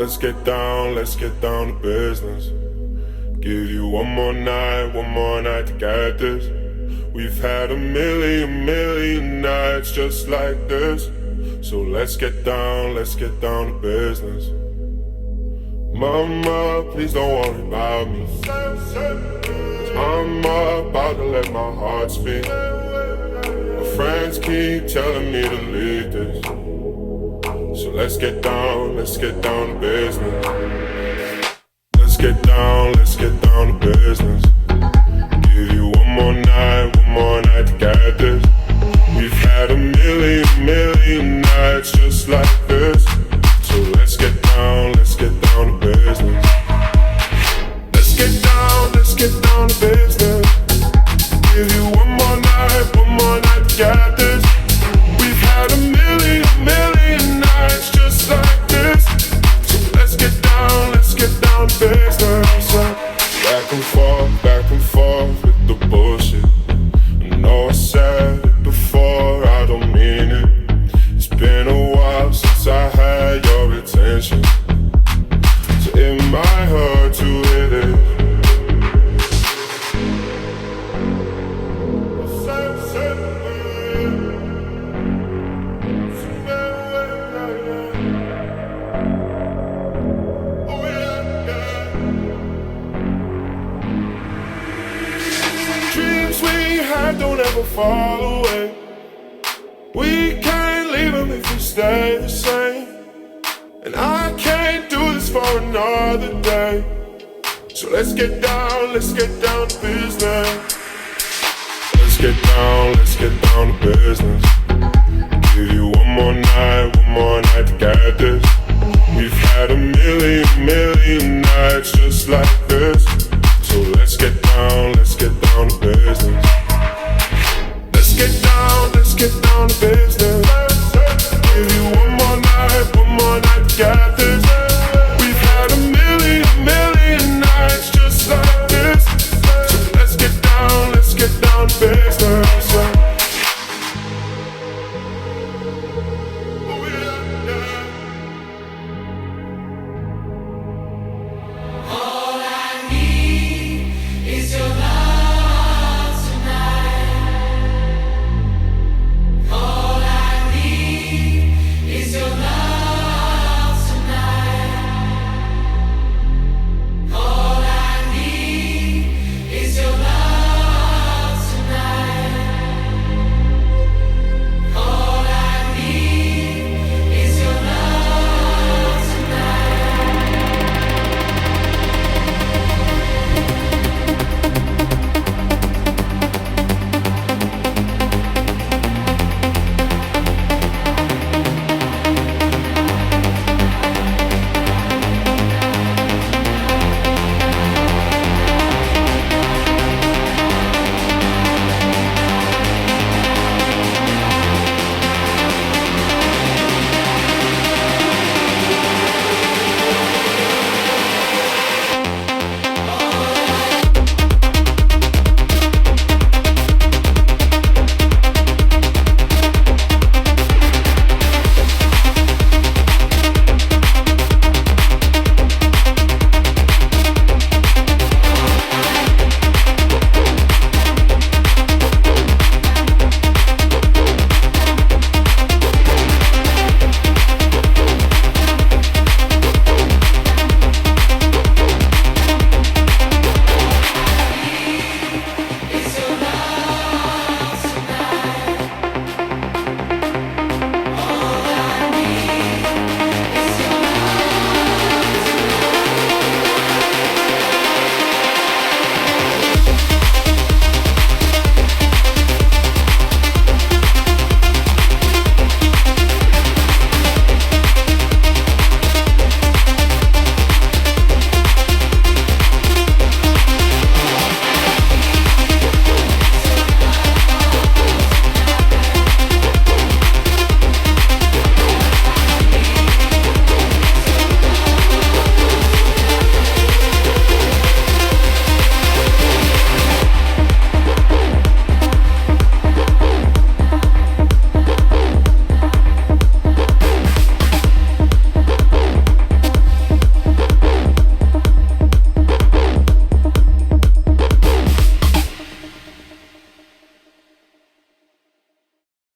let's get down to business. Give you one more night to get this. We've had a million nights just like this. So let's get down to business. Mama, please don't worry about me. I'm about to let my heart speak. My friends keep telling me to leave this. So let's get down to business. Let's get down to business. Give you one more night to get this. We've had a million nights just like this. So let's get down to business. Let's get down to business. Give you one more night to get this. We've had a million nights just like this. So let's get down to business. Back and forth with the bullshit. I know I said it before, I don't mean it. It's been a while since I had your attention, so it might hurt to hit it. Dreams we had don't ever fall away. We can't leave them if we stay the same. And I can't do this for another day. So let's get down to business. Let's get down to business. Give you one more night to get this. We've had a million nights just like this. So let's get down to business. Let's get down to business. Give you one more night to get this. We've had a million nights just like this. So let's get down to business.